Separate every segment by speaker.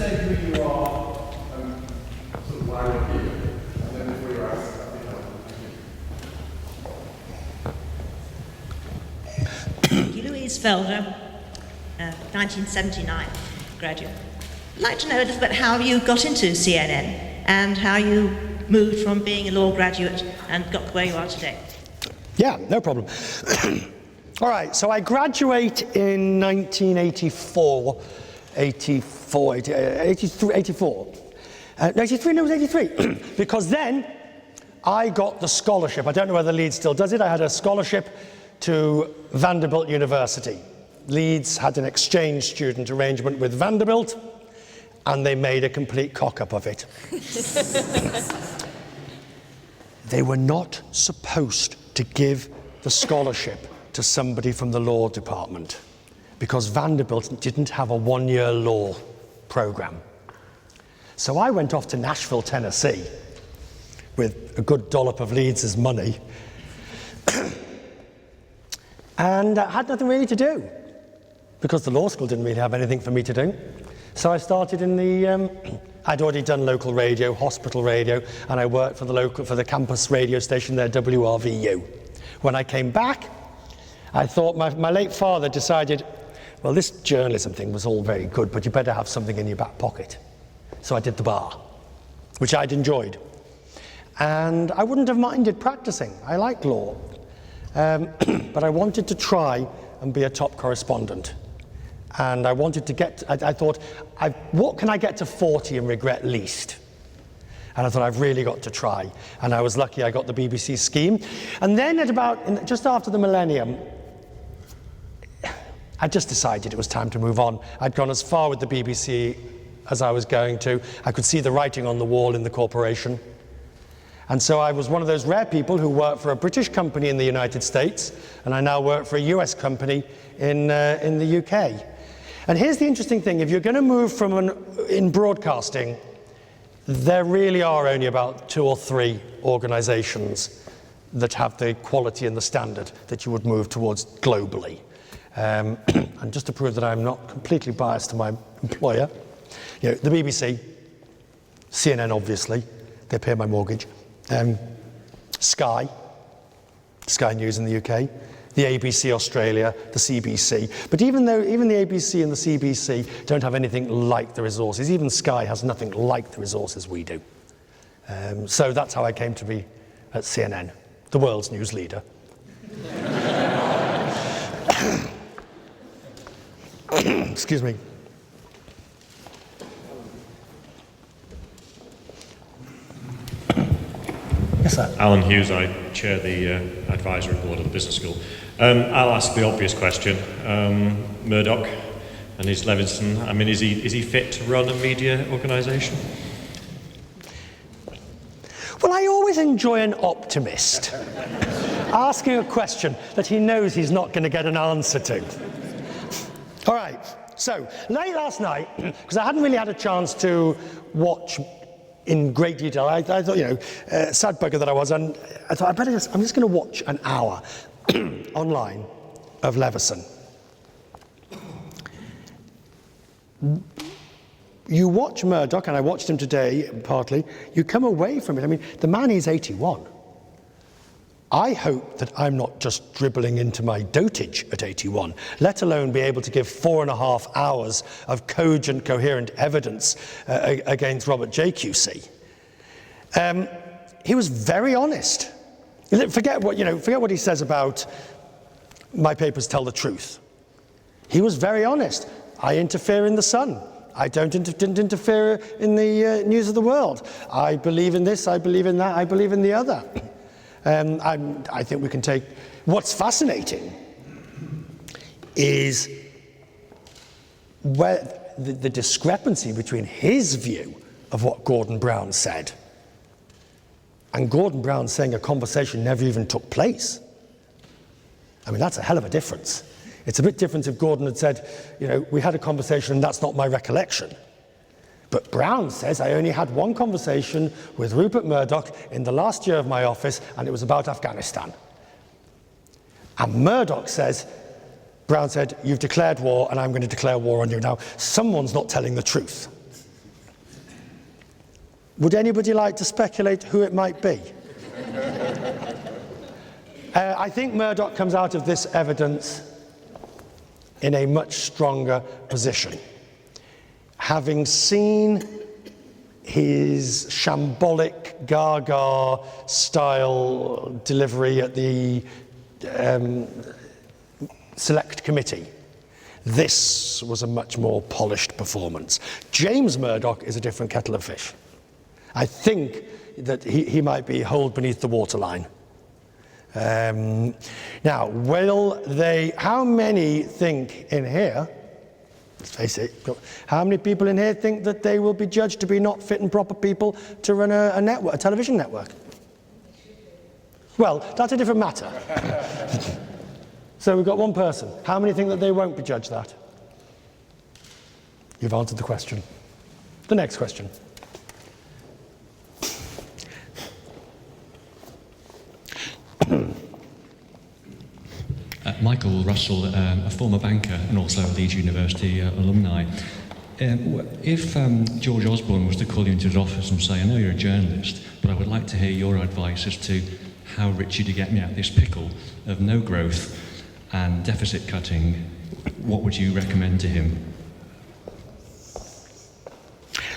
Speaker 1: say who you are and sort of why you're here, and then before you ask,
Speaker 2: Thank you. Louise Felder, 1979 graduate. I'd like to know a little bit how you got into CNN and how you moved from being a law graduate and got where you are today.
Speaker 3: Yeah, no problem. All right, so I graduate in 1984, 84, 83, 84. 83, no, it was 83. Because then I got the scholarship. I don't know whether Leeds still does it. I had a scholarship to Vanderbilt University. Leeds had an exchange student arrangement with Vanderbilt, and they made a complete cock-up of it. They were not supposed to give the scholarship to somebody from the law department because Vanderbilt didn't have a one-year law program. So I went off to Nashville, Tennessee with a good dollop of Leeds' money and had nothing really to do because the law school didn't really have anything for me to do. So I started in the, I'd already done local radio, hospital radio, and I worked for the campus radio station there, WRVU. When I came back, I thought my late father decided, well, this journalism thing was all very good, but you better have something in your back pocket. So I did the bar, which I'd enjoyed. And I wouldn't have minded practicing. I liked law. But I wanted to try and be a top correspondent. And I wanted to get, I thought, what can I get to 40 and regret least? And I thought, I've really got to try. And I was lucky I got the BBC scheme. And then just after the millennium, I just decided it was time to move on. I'd gone as far with the BBC as I was going to. I could see the writing on the wall in the corporation. And so I was one of those rare people who worked for a British company in the United States, and I now work for a US company in the UK. And here's the interesting thing, if you're going to move from in broadcasting, there really are only about 2 or 3 organizations that have the quality and the standard that you would move towards globally. And just to prove that I'm not completely biased to my employer, you know, the BBC, CNN obviously, they pay my mortgage, Sky News in the UK, the ABC Australia, the CBC. But even the ABC and the CBC don't have anything like the resources, even Sky has nothing like the resources we do. So that's how I came to be at CNN, the world's news leader. Excuse me. Yes, sir.
Speaker 4: Alan Hughes, I chair the advisory board of the business school. I'll ask the obvious question. Murdoch and his Levinson, I mean, is he fit to run a media organisation?
Speaker 3: Well, I always enjoy an optimist asking a question that he knows he's not going to get an answer to. All right, so late last night, because I hadn't really had a chance to watch in great detail, I thought, you know, sad bugger that I was, and I thought I'm just going to watch an hour online of Leveson. You watch Murdoch, and I watched him today partly, you come away from it. I mean, the man is 81. I hope that I'm not just dribbling into my dotage at 81, let alone be able to give 4.5 hours of cogent, coherent evidence against Robert JQC. He was very honest. Forget what he says about my papers tell the truth. He was very honest. I interfere in the Sun. I didn't interfere in the news of the world. I believe in this, I believe in that, I believe in the other. I think we can take... What's fascinating is where the discrepancy between his view of what Gordon Brown said and Gordon Brown saying a conversation never even took place. I mean, that's a hell of a difference. It's a bit different if Gordon had said, you know, we had a conversation and that's not my recollection. But Brown says, I only had one conversation with Rupert Murdoch in the last year of my office, and it was about Afghanistan. And Murdoch says, Brown said, you've declared war, and I'm going to declare war on you. Now, someone's not telling the truth. Would anybody like to speculate who it might be? I think Murdoch comes out of this evidence in a much stronger position. Having seen his shambolic Gaga style delivery at the select committee, this was a much more polished performance. James Murdoch is a different kettle of fish. I think that he might be holed beneath the waterline. Now, will they, how many think in here, let's face it, how many people in here think that they will be judged to be not fit and proper people to run a network, a television network? Well, that's a different matter. So we've got one person. How many think that they won't be judged that? You've answered the question. The next question.
Speaker 5: Michael Russell, a former banker and also a Leeds University alumni. If George Osborne was to call you into his office and say, I know you're a journalist, but I would like to hear your advice as to how rich to get me out of this pickle of no growth and deficit cutting, what would you recommend to him?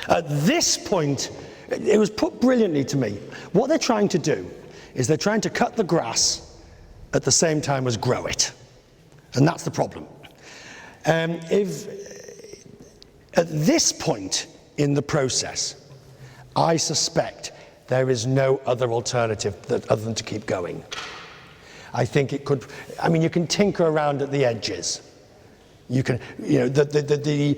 Speaker 3: At this point, it was put brilliantly to me. What they're trying to do is they're trying to cut the grass at the same time as grow it. And that's the problem. If at this point in the process, I suspect there is no other alternative other than to keep going. I think it could, I mean, you can tinker around at the edges. You can, you know, the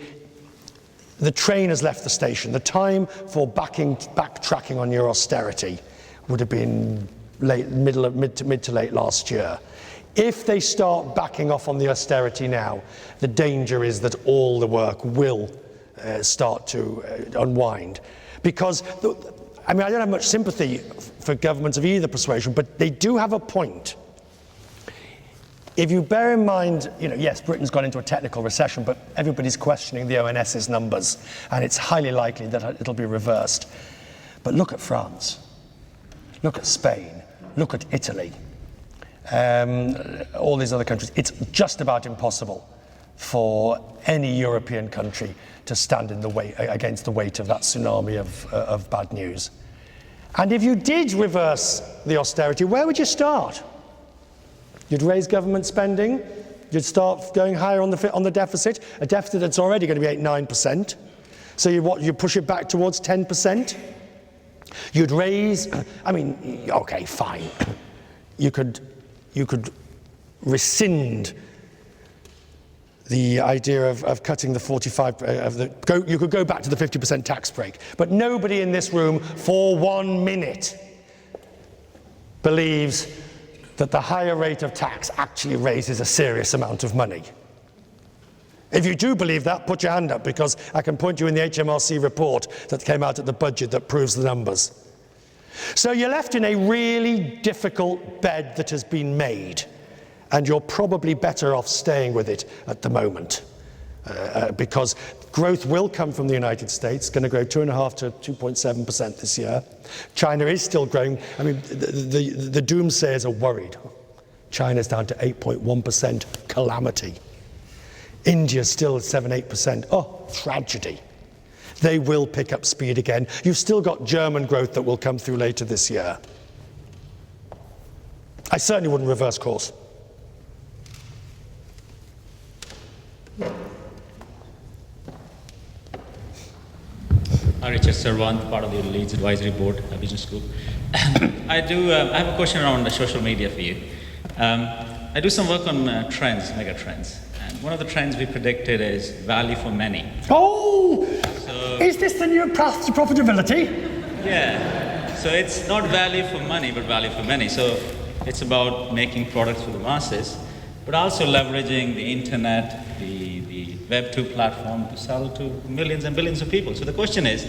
Speaker 3: train has left the station. The time for backtracking on your austerity would have been mid to late last year. If they start backing off on the austerity now, the danger is that all the work will start to unwind. Because, I mean, I don't have much sympathy for governments of either persuasion, but they do have a point. If you bear in mind, you know, yes, Britain's gone into a technical recession, but everybody's questioning the ONS's numbers, and it's highly likely that it'll be reversed. But look at France. Look at Spain. Look at Italy. All these other countries. It's just about impossible for any European country to stand in the way against the weight of that tsunami of bad news. And if you did reverse the austerity, where would you start? You'd raise government spending. You'd start going higher on the deficit, a deficit that's already going to be 8-9%. So you push it back towards 10%. You'd raise, I mean, okay, fine. You could rescind the idea of cutting the 45, you could go back to the 50% tax break. But nobody in this room for 1 minute believes that the higher rate of tax actually raises a serious amount of money. If you do believe that, put your hand up, because I can point you in the HMRC report that came out at the budget that proves the numbers. So you're left in a really difficult bed that has been made, and you're probably better off staying with it at the moment, because growth will come from the United States, going to grow 2.5% to 2.7% this year. China is still growing. I mean, the doomsayers are worried. China's down to 8.1%, calamity. India's still at 7-8%. Oh, tragedy. They will pick up speed again. You've still got German growth that will come through later this year. I certainly wouldn't reverse course.
Speaker 6: Richard Servant, part of the Leeds Advisory Board, Business School. I have a question around social media for you. I do some work on trends, mega trends. And one of the trends we predicted is value for many.
Speaker 3: Oh! So, is this the new path to profitability?
Speaker 6: Yeah. So it's not value for money, but value for many. So it's about making products for the masses, but also leveraging the internet, the Web 2 platform to sell to millions and billions of people. So the question is,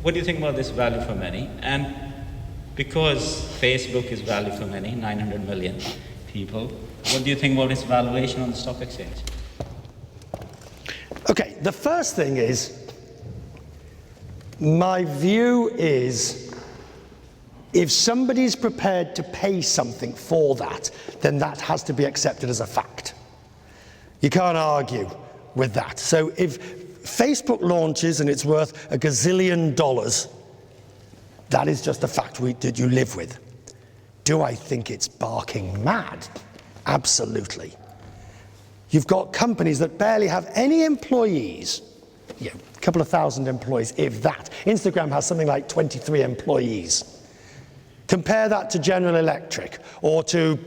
Speaker 6: what do you think about this value for many? And because Facebook is value for many, 900 million people, what do you think about its valuation on the stock exchange?
Speaker 3: Okay, the first thing is, My view is, if somebody's prepared to pay something for that, then that has to be accepted as a fact. You can't argue with that. So if Facebook launches and it's worth $1 gazillion, that is just a fact that you live with. Do I think it's barking mad? Absolutely. You've got companies that barely have any employees, a couple of thousand employees, if that. Instagram has something like 23 employees. Compare that to General Electric or to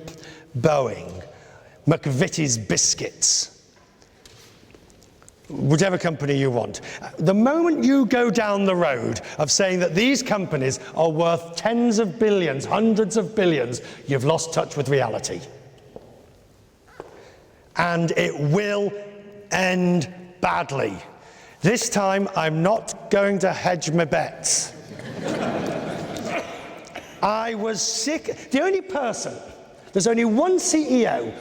Speaker 3: Boeing, McVitie's Biscuits, whichever company you want. The moment you go down the road of saying that these companies are worth tens of billions, hundreds of billions, you've lost touch with reality. And it will end badly. This time, I'm not going to hedge my bets. I was sick. There's only one CEO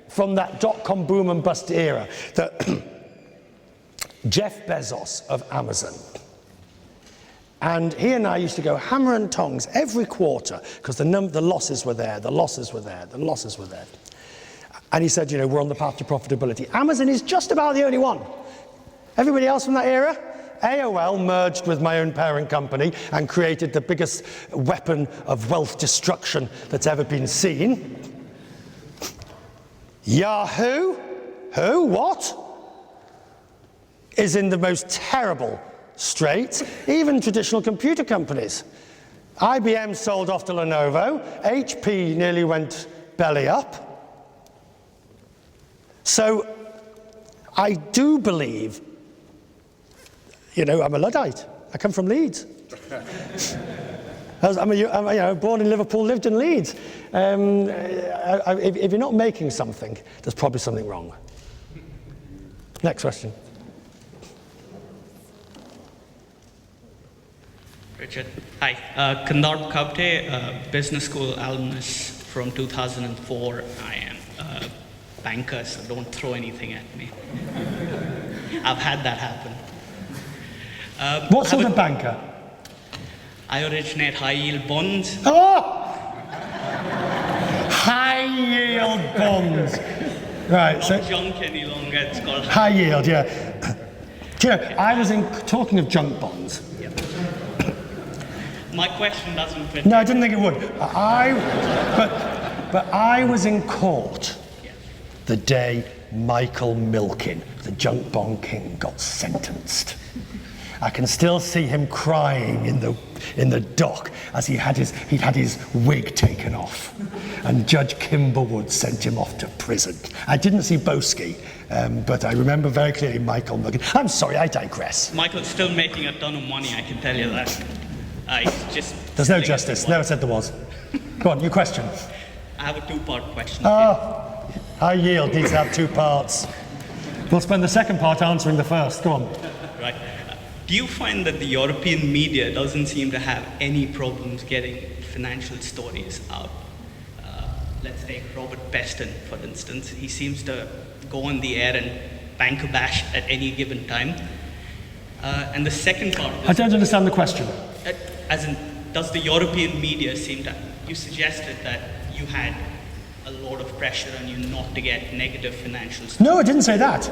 Speaker 3: from that dot-com boom and bust era, that Jeff Bezos of Amazon. And he and I used to go hammer and tongs every quarter because the losses were there, the losses were there, the losses were there. And he said, we're on the path to profitability. Amazon is just about the only one. Everybody else from that era? AOL merged with my own parent company and created the biggest weapon of wealth destruction that's ever been seen. Yahoo, is in the most terrible straits, even traditional computer companies. IBM sold off to Lenovo, HP nearly went belly up. So I do believe, I'm a Luddite. I come from Leeds. I'm born in Liverpool, lived in Leeds. If you're not making something, there's probably something wrong. Next question.
Speaker 7: Richard. Hi. Kandar Kapte, business school alumnus from 2004. I am a banker, so don't throw anything at me. I've had that happen.
Speaker 3: What sort of banker?
Speaker 7: I originate high-yield bonds.
Speaker 3: Oh! High-yield bonds. Right.
Speaker 7: Not
Speaker 3: So
Speaker 7: junk any longer. It's called
Speaker 3: high yield, yeah. Do you know, I was talking of junk bonds.
Speaker 7: My question doesn't fit.
Speaker 3: No, I didn't think it would. But I was in court the day Michael Milken, the junk bond king, got sentenced. I can still see him crying in the dock as he'd had his wig taken off, and Judge Kimberwood sent him off to prison. I didn't see Boski, but I remember very clearly Michael Milken. I'm sorry, I digress.
Speaker 7: Michael's still making a ton of money, I can tell you that.
Speaker 3: There's no justice. Never said there was. Go on, your question.
Speaker 7: I have a two-part question.
Speaker 3: High yield needs to have two parts. We'll spend the second part answering the first. Go on.
Speaker 7: Right. Do you find that the European media doesn't seem to have any problems getting financial stories out? Let's take Robert Peston, for instance. He seems to go on the air and banker bash at any given time. And the second part...
Speaker 3: I don't understand the question.
Speaker 7: As in, does the European media seem to... You suggested that you had a lot of pressure on you not to get negative financial stories.
Speaker 3: No, I didn't say that.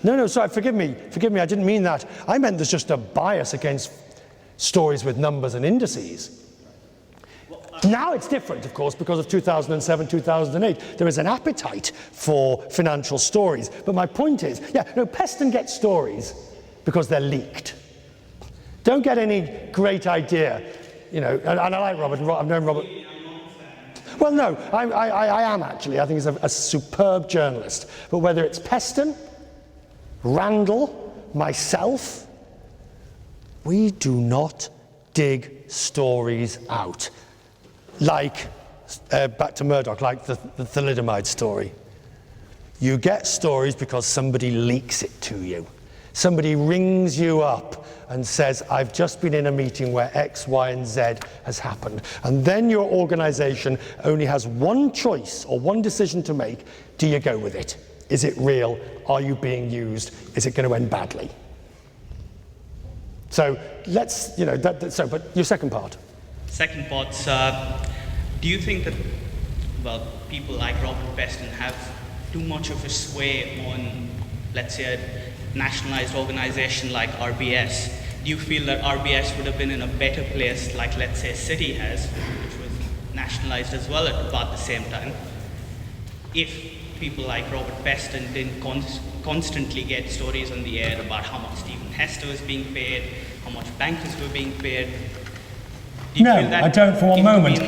Speaker 3: No, sorry, forgive me, I didn't mean that. I meant there's just a bias against stories with numbers and indices. Now it's different, of course, because of 2007, 2008. There is an appetite for financial stories. But my point is, Peston gets stories because they're leaked. Don't get any great idea, and I like Robert, I've known Robert. Well, no, I am actually. I think he's a superb journalist. But whether it's Peston, Randall, myself, we do not dig stories out. Like, back to Murdoch, like the thalidomide story. You get stories because somebody leaks it to you. Somebody rings you up and says, I've just been in a meeting where X, Y, and Z has happened. And then your organization only has one choice or one decision to make. Do you go with it? Is it real? Are you being used? Is it going to end badly? So let's, but your second part.
Speaker 7: Second part, do you think that, well, people like Robert Peston have too much of a sway on, let's say, a nationalized organization like RBS? Do you feel that RBS would have been in a better place, like, let's say, Citi has, which was nationalized as well at about the same time, if people like Robert Peston didn't constantly get stories on the air about how much Stephen Hester was being paid, how much bankers were being paid? Do you feel that
Speaker 3: I don't for one moment.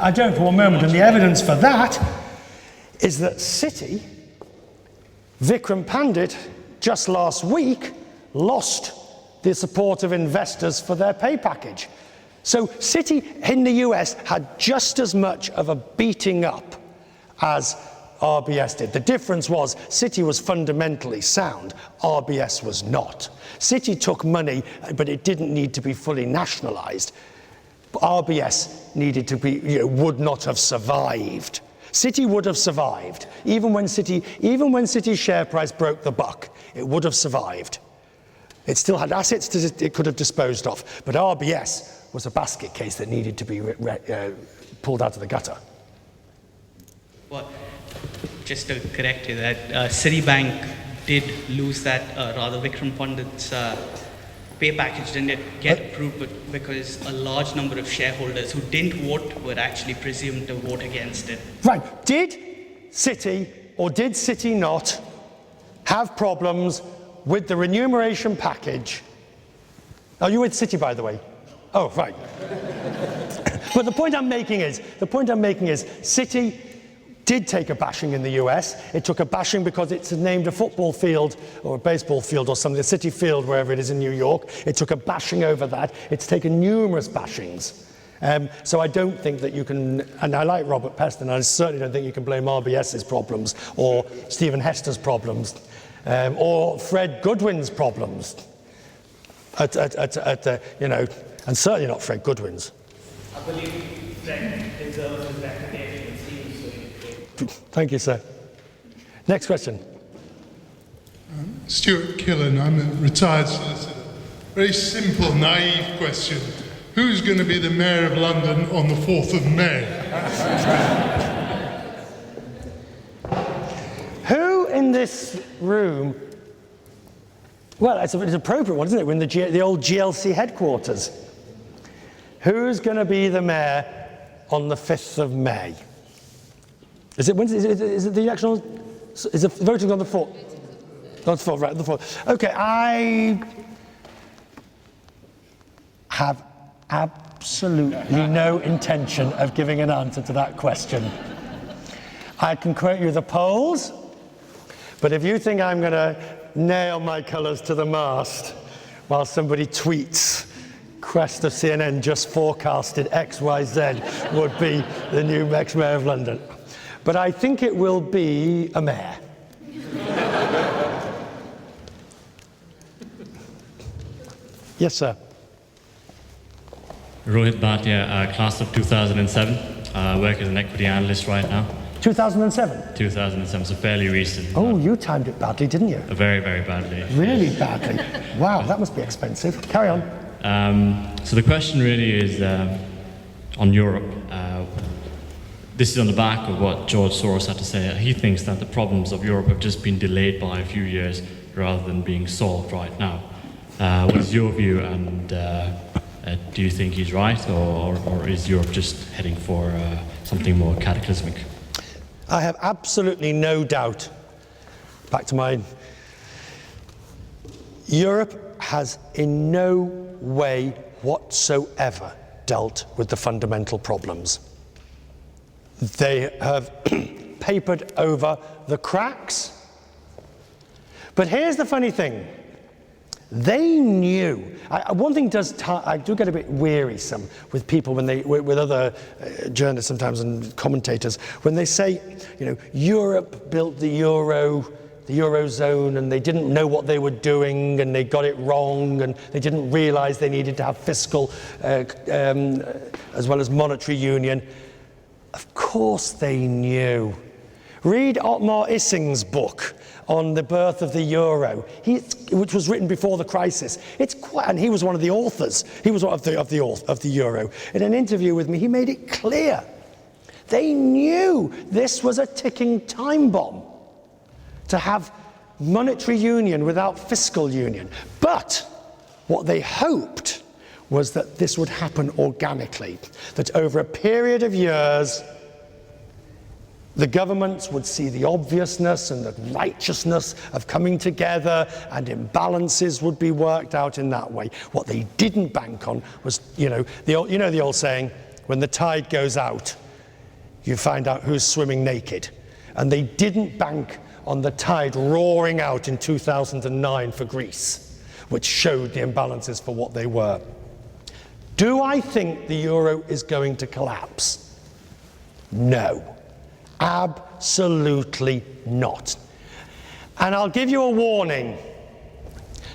Speaker 3: I don't for one moment. And the evidence for that is that Citi, Vikram Pandit, just last week, lost the support of investors for their pay package. So Citi in the US had just as much of a beating up as RBS did. The difference was Citi was fundamentally sound, RBS was not. Citi took money, but it didn't need to be fully nationalized. RBS needed to be, would not have survived. Citi would have survived. Even when Citi's share price broke the buck, it would have survived. It still had assets it could have disposed of. But RBS was a basket case that needed to be pulled out of the gutter.
Speaker 7: Well, just to correct you, that Citibank did lose that, rather Vikram Pandit's pay package didn't get approved because a large number of shareholders who didn't vote were actually presumed to vote against it.
Speaker 3: Right. Did Citi or did Citi not have problems with the remuneration package? Are you with Citi, by the way? Oh, right. But the point I'm making is, Citi did take a bashing in the US. It took a bashing because it's named a football field or a baseball field or something, the Citi Field, wherever it is in New York. It took a bashing over that. It's taken numerous bashings. So I don't think that you can, and I like Robert Peston, I certainly don't think you can blame RBS's problems or Stephen Hester's problems or Fred Goodwin's problems and certainly not Fred Goodwin's.
Speaker 8: I believe Fred deserves his reputation.
Speaker 3: Thank you, sir. Next question.
Speaker 9: Stuart Killen, I'm a retired solicitor. Very simple, naive question. Who's going to be the Mayor of London on the 4th of May?
Speaker 3: Who in this room, well, it's an appropriate one, isn't it? We're in the old GLC headquarters. Who's going to be the Mayor on the 5th of May? Is it the election? Is it voting on the 4th? On the 4th, right, the 4th. Okay, I have absolutely no intention of giving an answer to that question. I can quote you the polls, but if you think I'm going to nail my colours to the mast while somebody tweets, Quest of CNN just forecasted XYZ would be the new next Mayor of London. But I think it will be a mayor. Yes, sir.
Speaker 10: Rohit Bhatia, class of 2007. Work as an equity analyst right now.
Speaker 3: 2007?
Speaker 10: 2007, so fairly recent.
Speaker 3: Oh, you timed it badly, didn't you?
Speaker 10: Very, very badly.
Speaker 3: Really badly? Wow, that must be expensive. Carry on.
Speaker 10: So the question really is on Europe. This is on the back of what George Soros had to say. He thinks that the problems of Europe have just been delayed by a few years rather than being solved right now. What is your view, and do you think he's right, or is Europe just heading for something more cataclysmic?
Speaker 3: I have absolutely no doubt. Back to mine. Europe has in no way whatsoever dealt with the fundamental problems. They have papered over the cracks. But here's the funny thing. They knew. One thing I do get a bit wearisome with people when with other journalists sometimes and commentators, when they say, Europe built the Eurozone, and they didn't know what they were doing, and they got it wrong, and they didn't realize they needed to have fiscal as well as monetary union. Of course they knew. Read Otmar Issing's book on the birth of the euro, which was written before the crisis. And he was one of the authors. He was one of the euro. In an interview with me, he made it clear. They knew this was a ticking time bomb to have monetary union without fiscal union. But what they hoped was that this would happen organically, that over a period of years, the governments would see the obviousness and the righteousness of coming together, and imbalances would be worked out in that way. What they didn't bank on was, the old saying, when the tide goes out, you find out who's swimming naked. And they didn't bank on the tide roaring out in 2009 for Greece, which showed the imbalances for what they were. Do I think the euro is going to collapse? No, absolutely not. And I'll give you a warning.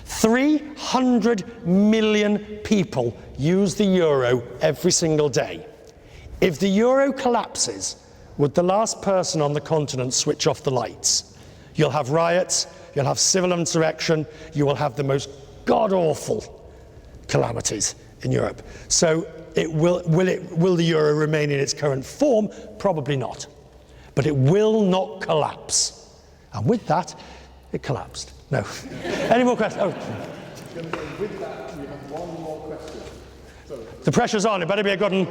Speaker 3: 300 million people use the euro every single day. If the euro collapses, would the last person on the continent switch off the lights? You'll have riots, you'll have civil insurrection, you will have the most god-awful calamities in Europe. So will the euro remain in its current form? Probably not. But it will not collapse. And with that, it collapsed. No. Any more questions? Oh.
Speaker 1: With that, we have one more question. So,
Speaker 3: the pressure's on. It better be a good one.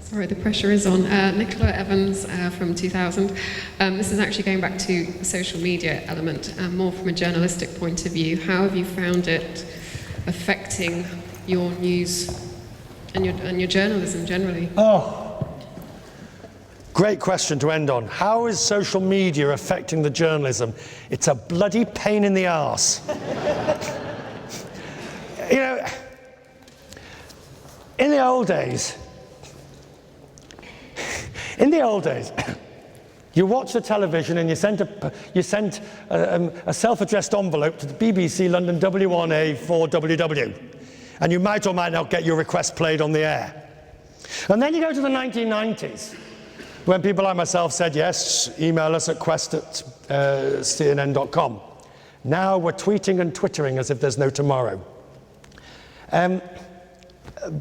Speaker 11: Sorry, the pressure is on. Nicola Evans from 2000. This is actually going back to the social media element, more from a journalistic point of view. How have you found it affecting your news and your journalism generally?
Speaker 3: Oh, great question to end on. How is social media affecting the journalism? It's a bloody pain in the arse. In the old days, you watched the television and you sent a self-addressed envelope to the BBC London W1A4WW, and you might or might not get your request played on the air. And then you go to the 1990s, when people like myself said, yes, email us at quest@cnn.com. Now we're tweeting and twittering as if there's no tomorrow.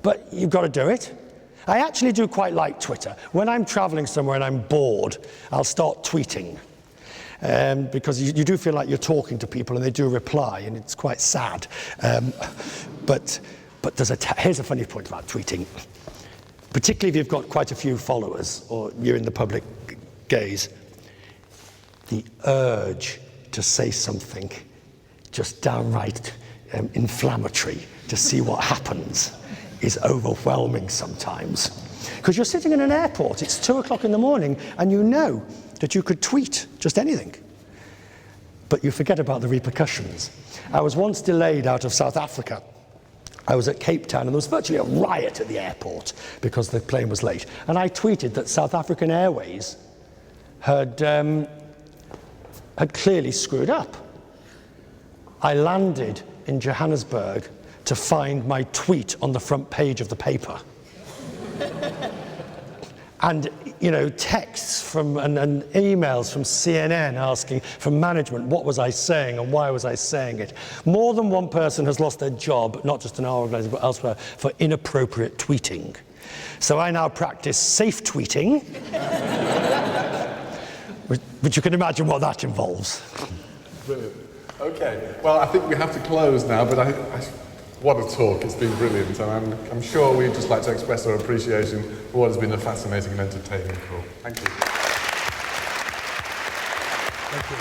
Speaker 3: But you've got to do it. I actually do quite like Twitter. When I'm traveling somewhere and I'm bored, I'll start tweeting. Because you do feel like you're talking to people and they do reply, and it's quite sad. But here's a funny point about tweeting. Particularly if you've got quite a few followers or you're in the public gaze. The urge to say something just downright inflammatory to see what happens is overwhelming sometimes. Because you're sitting in an airport, it's 2 o'clock in the morning, and you know that you could tweet just anything. But you forget about the repercussions. I was once delayed out of South Africa. I was at Cape Town, and there was virtually a riot at the airport because the plane was late. And I tweeted that South African Airways had clearly screwed up. I landed in Johannesburg to find my tweet on the front page of the paper. And, texts from and emails from CNN asking from management, what was I saying and why was I saying it? More than one person has lost their job, not just in our organisation, but elsewhere, for inappropriate tweeting. So I now practice safe tweeting, which you can imagine what that involves.
Speaker 1: Brilliant. Okay, well, I think we have to close now, but what a talk. It's been brilliant, and I'm sure we'd just like to express our appreciation for what has been a fascinating and entertaining call. Thank you.
Speaker 3: Thank you.